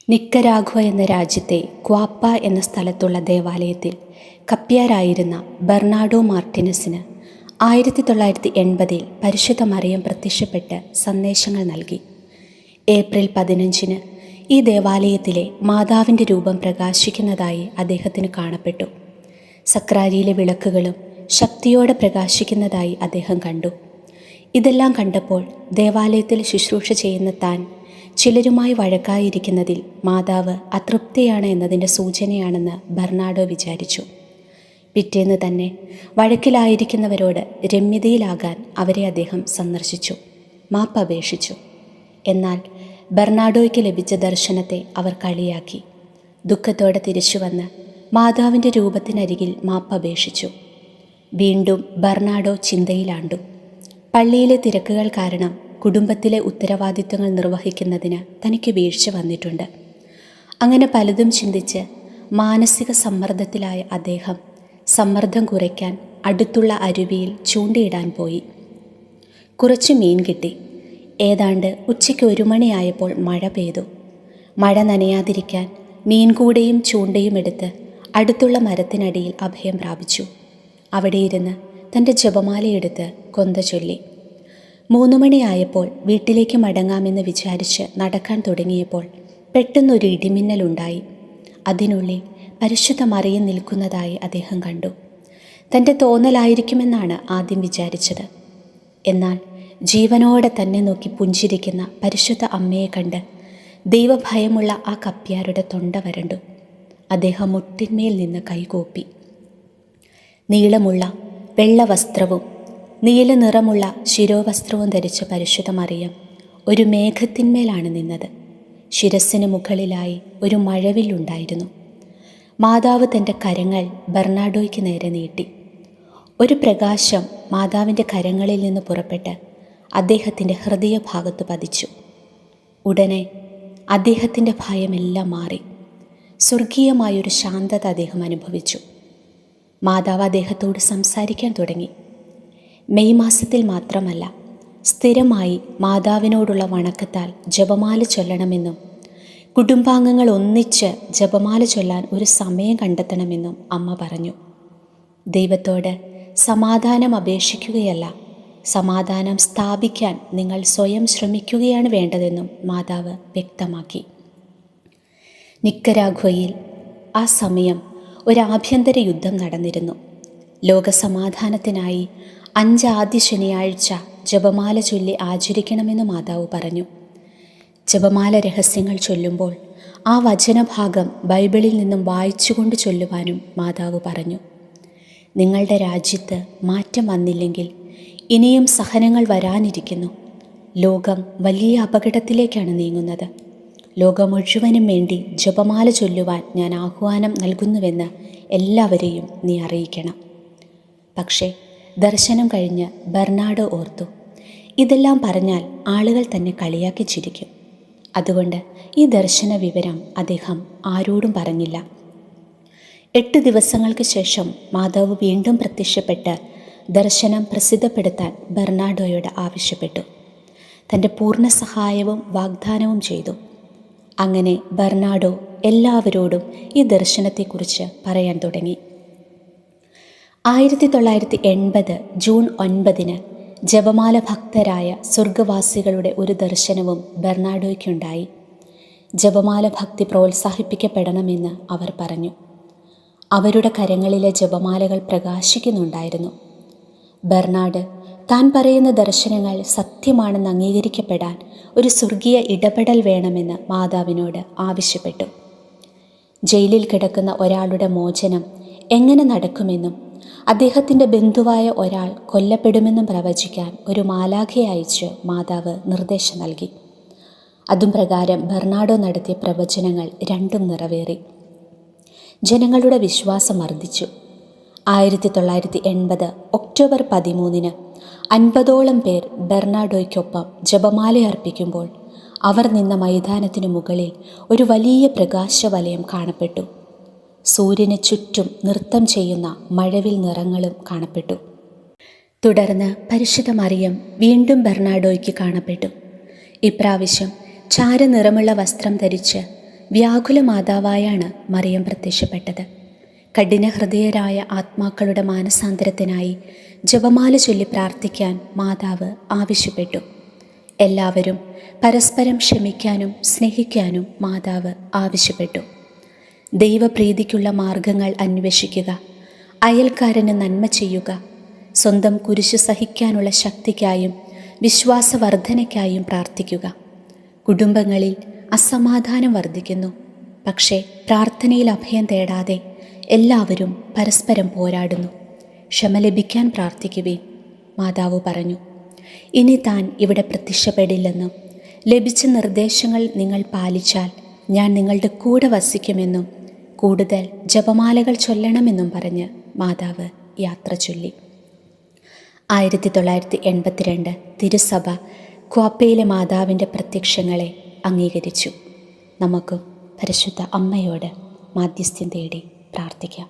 Nicaragua എന്ന രാജ്യത്തെ ക്വാപ്പ എന്ന സ്ഥലത്തുള്ള ദേവാലയത്തിൽ കപ്പ്യാരായിരുന്ന ബെർണാഡോ മാർട്ടിനസിന് 1980 പരിശുദ്ധ മറിയം പ്രത്യക്ഷപ്പെട്ട് സന്ദേശങ്ങൾ നൽകി. ഏപ്രിൽ 15 ഈ ദേവാലയത്തിലെ മാതാവിൻ്റെ രൂപം പ്രകാശിക്കുന്നതായി അദ്ദേഹത്തിന് കാണപ്പെട്ടു. സക്രാരിയിലെ വിളക്കുകളും ശക്തിയോടെ പ്രകാശിക്കുന്നതായി അദ്ദേഹം കണ്ടു. ഇതെല്ലാം കണ്ടപ്പോൾ ദേവാലയത്തിൽ ശുശ്രൂഷ ചെയ്യുന്ന താൻ ചിലരുമായി വഴക്കായിരിക്കുന്നതിൽ മാതാവ് അതൃപ്തിയാണ് എന്നതിൻ്റെ സൂചനയാണെന്ന് ബെർണാഡോ വിചാരിച്ചു. പിറ്റേന്ന് തന്നെ വഴക്കിലായിരിക്കുന്നവരോട് രമ്യതയിലാകാൻ അവരെ അദ്ദേഹം സന്ദർശിച്ചു, മാപ്പപേക്ഷിച്ചു. എന്നാൽ ബെർണാഡോയ്ക്ക് ലഭിച്ച ദർശനത്തെ അവർ കളിയാക്കി. ദുഃഖത്തോടെ തിരിച്ചു വന്ന് മാതാവിൻ്റെ രൂപത്തിനരികിൽ മാപ്പപേക്ഷിച്ചു. വീണ്ടും ബെർണാഡോ ചിന്തയിലാണ്ടു. പള്ളിയിലെ തിരക്കുകൾ കാരണം കുടുംബത്തിലെ ഉത്തരവാദിത്തങ്ങൾ നിർവഹിക്കുന്നതിന് തനിക്ക് വീഴ്ച വന്നിട്ടുണ്ട്. അങ്ങനെ പലതും ചിന്തിച്ച് മാനസിക സമ്മർദ്ദത്തിലായ അദ്ദേഹം സമ്മർദ്ദം കുറയ്ക്കാൻ അടുത്തുള്ള അരുവിയിൽ ചൂണ്ടയിടാൻ പോയി. കുറച്ച് മീൻ കിട്ടി. ഏതാണ്ട് ഉച്ചയ്ക്ക് 1 മണിയായപ്പോൾ മഴ പെയ്തു. മഴ നനയാതിരിക്കാൻ മീൻകൂടയും ചൂണ്ടയും എടുത്ത് അടുത്തുള്ള മരത്തിനടിയിൽ അഭയം പ്രാപിച്ചു. അവിടെയിരുന്ന് തൻ്റെ ജപമാലയെടുത്ത് കൊന്ത ചൊല്ലി. 3 മണിയായപ്പോൾ വീട്ടിലേക്ക് മടങ്ങാമെന്ന് വിചാരിച്ച് നടക്കാൻ തുടങ്ങിയപ്പോൾ പെട്ടെന്നൊരു ഇടിമിന്നലുണ്ടായി. അതിനുള്ളിൽ പരിശുദ്ധ മറിയം നിൽക്കുന്നതായി അദ്ദേഹം കണ്ടു. തൻ്റെ തോന്നലായിരിക്കുമെന്നാണ് ആദ്യം വിചാരിച്ചത്. എന്നാൽ ജീവനോടെ തന്നെ നോക്കി പുഞ്ചിരിക്കുന്ന പരിശുദ്ധ അമ്മയെ കണ്ട് ദൈവഭയമുള്ള ആ കപ്പ്യാരുടെ തൊണ്ട വരണ്ടു. അദ്ദേഹം മുട്ടിന്മേൽ നിന്ന് കൈകൂപ്പി. നീളമുള്ള വെള്ള വസ്ത്രവും നീല നിറമുള്ള ശിരോവസ്ത്രവും ധരിച്ച പരിശുദ്ധ മറിയം ഒരു മേഘത്തിന്മേലാണ് നിന്നത്. ശിരസ്സിന് മുകളിലായി ഒരു മഴവില്ലുണ്ടായിരുന്നു. മാതാവ് തൻ്റെ കരങ്ങൾ ബെർണാഡോയ്ക്ക് നേരെ നീട്ടി. ഒരു പ്രകാശം മാതാവിൻ്റെ കരങ്ങളിൽ നിന്ന് പുറപ്പെട്ട് അദ്ദേഹത്തിൻ്റെ ഹൃദയഭാഗത്ത് പതിച്ചു. ഉടനെ അദ്ദേഹത്തിൻ്റെ ഭയമെല്ലാം മാറി. സ്വർഗീയമായൊരു ശാന്തത അദ്ദേഹം അനുഭവിച്ചു. മാതാവ് അദ്ദേഹത്തോട് സംസാരിക്കാൻ തുടങ്ങി. മെയ് മാസത്തിൽ മാത്രമല്ല, സ്ഥിരമായി മാതാവിനോടുള്ള വണക്കത്താൽ ജപമാല ചൊല്ലണമെന്നും കുടുംബാംഗങ്ങൾ ഒന്നിച്ച് ജപമാല ചൊല്ലാൻ ഒരു സമയം കണ്ടെത്തണമെന്നും അമ്മ പറഞ്ഞു. ദൈവത്തോട് സമാധാനം അപേക്ഷിക്കുകയല്ല, സമാധാനം സ്ഥാപിക്കാൻ നിങ്ങൾ സ്വയം ശ്രമിക്കുകയാണ് വേണ്ടതെന്നും മാതാവ് വ്യക്തമാക്കി. നിക്കരാഗ്വയിൽ ആ സമയം ഒരു ആഭ്യന്തര യുദ്ധം നടന്നിരുന്നു. ലോകസമാധാനത്തിനായി 5 ആദ്യ ശനിയാഴ്ച ജപമാല ചൊല്ലി ആചരിക്കണമെന്ന് മാതാവ് പറഞ്ഞു. ജപമാല രഹസ്യങ്ങൾ ചൊല്ലുമ്പോൾ ആ വചനഭാഗം ബൈബിളിൽ നിന്നും വായിച്ചുകൊണ്ട് ചൊല്ലുവാനും മാതാവ് പറഞ്ഞു. നിങ്ങളുടെ രാജ്യത്ത് മാറ്റം വന്നില്ലെങ്കിൽ ഇനിയും സഹനങ്ങൾ വരാനിരിക്കുന്നു. ലോകം വലിയ അപകടത്തിലേക്കാണ് നീങ്ങുന്നത്. ലോകം മുഴുവനും വേണ്ടി ജപമാല ചൊല്ലുവാൻ ഞാൻ ആഹ്വാനം നൽകുന്നുവെന്ന് എല്ലാവരെയും നീ അറിയിക്കണം. പക്ഷേ ദർശനം കഴിഞ്ഞ് ബെർണാഡോ ഓർത്തു, ഇതെല്ലാം പറഞ്ഞാൽ ആളുകൾ തന്നെ കളിയാക്കി ചിരിക്കും. അതുകൊണ്ട് ഈ ദർശന വിവരം അദ്ദേഹം ആരോടും പറഞ്ഞില്ല. 8 ദിവസങ്ങൾക്ക് ശേഷം മാതാവ് വീണ്ടും പ്രത്യക്ഷപ്പെട്ട് ദർശനം പ്രസിദ്ധപ്പെടുത്താൻ ബെർണാഡോയോട് ആവശ്യപ്പെട്ടു. തൻ്റെ പൂർണ്ണ സഹായവും വാഗ്ദാനവും ചെയ്തു. അങ്ങനെ ബെർണാഡോ എല്ലാവരോടും ഈ ദർശനത്തെക്കുറിച്ച് പറയാൻ തുടങ്ങി. 1980 ജൂൺ 9 ജപമാല ഭക്തരായ സ്വർഗവാസികളുടെ ഒരു ദർശനവും ബെർണാഡോയ്ക്കുണ്ടായി. ജപമാല ഭക്തി പ്രോത്സാഹിപ്പിക്കപ്പെടണമെന്ന് അവർ പറഞ്ഞു. അവരുടെ കരങ്ങളിലെ ജപമാലകൾ പ്രകാശിക്കുന്നുണ്ടായിരുന്നു. ബെർണാഡ് താൻ പറയുന്ന ദർശനങ്ങൾ സത്യമാണെന്ന് അംഗീകരിക്കപ്പെടാൻ ഒരു സ്വർഗീയ ഇടപെടൽ വേണമെന്ന് മാതാവിനോട് ആവശ്യപ്പെട്ടു. ജയിലിൽ കിടക്കുന്ന ഒരാളുടെ മോചനം എങ്ങനെ നടക്കുമെന്നും അദ്ദേഹത്തിൻ്റെ ബന്ധുവായ ഒരാൾ കൊല്ലപ്പെടുമെന്നും പ്രവചിക്കാൻ ഒരു മാലാഖയെ അയച്ച് മാതാവ് നിർദ്ദേശം നൽകി. അതും പ്രകാരം ബെർണാഡോ നടത്തിയ പ്രവചനങ്ങൾ രണ്ടും നിറവേറി. ജനങ്ങളുടെ വിശ്വാസം വർദ്ധിച്ചു. 1980 ഒക്ടോബർ 13 50ഓളം പേർ ബെർണാഡോയ്ക്കൊപ്പം ജപമാല അർപ്പിക്കുമ്പോൾ അവർ നിന്ന മൈതാനത്തിനു മുകളിൽ ഒരു വലിയ പ്രകാശവലയം കാണപ്പെട്ടു. സൂര്യന് ചുറ്റും നൃത്തം ചെയ്യുന്ന മഴവിൽ നിറങ്ങളും കാണപ്പെട്ടു. തുടർന്ന് പരിശുദ്ധ മറിയം വീണ്ടും ബെർണാഡോയ്ക്ക് കാണപ്പെട്ടു. ഇപ്രാവശ്യം ചാരനിറമുള്ള വസ്ത്രം ധരിച്ച് വ്യാകുല മാതാവായാണ് മറിയം പ്രത്യക്ഷപ്പെട്ടത്. കഠിനഹൃദയരായ ആത്മാക്കളുടെ മാനസാന്തരത്തിനായി ജപമാല ചൊല്ലി പ്രാർത്ഥിക്കാൻ മാതാവ് ആവശ്യപ്പെട്ടു. എല്ലാവരും പരസ്പരം ക്ഷമിക്കാനും സ്നേഹിക്കാനും മാതാവ് ആവശ്യപ്പെട്ടു. ദൈവപ്രീതിക്കുള്ള മാർഗങ്ങൾ അന്വേഷിക്കുക, അയൽക്കാരന് നന്മ ചെയ്യുക, സ്വന്തം കുരിശ് സഹിക്കാനുള്ള ശക്തിക്കായും വിശ്വാസവർദ്ധനയ്ക്കായും പ്രാർത്ഥിക്കുക. കുടുംബങ്ങളിൽ അസമാധാനം വർദ്ധിക്കുന്നു. പക്ഷേ പ്രാർത്ഥനയിൽ അഭയം തേടാതെ എല്ലാവരും പരസ്പരം പോരാടുന്നു. ക്ഷമ ലഭിക്കാൻ പ്രാർത്ഥിക്കുവിൻ, മാതാവ് പറഞ്ഞു. ഇനി താൻ ഇവിടെ പ്രത്യക്ഷപ്പെടില്ലെന്നും ലഭിച്ച നിർദ്ദേശങ്ങൾ നിങ്ങൾ പാലിച്ചാൽ ഞാൻ നിങ്ങളുടെ കൂടെ വസിക്കുമെന്നും കൂടുതൽ ജപമാലകൾ ചൊല്ലണമെന്നും പറഞ്ഞ് മാതാവ് യാത്ര ചൊല്ലി. 1982 തിരുസഭ ക്വാപ്പയിലെ മാതാവിൻ്റെ പ്രത്യക്ഷങ്ങളെ അംഗീകരിച്ചു. നമുക്കും പരിശുദ്ധ അമ്മയോട് മാധ്യസ്ഥ്യം തേടി പ്രാർത്ഥിക്കാം.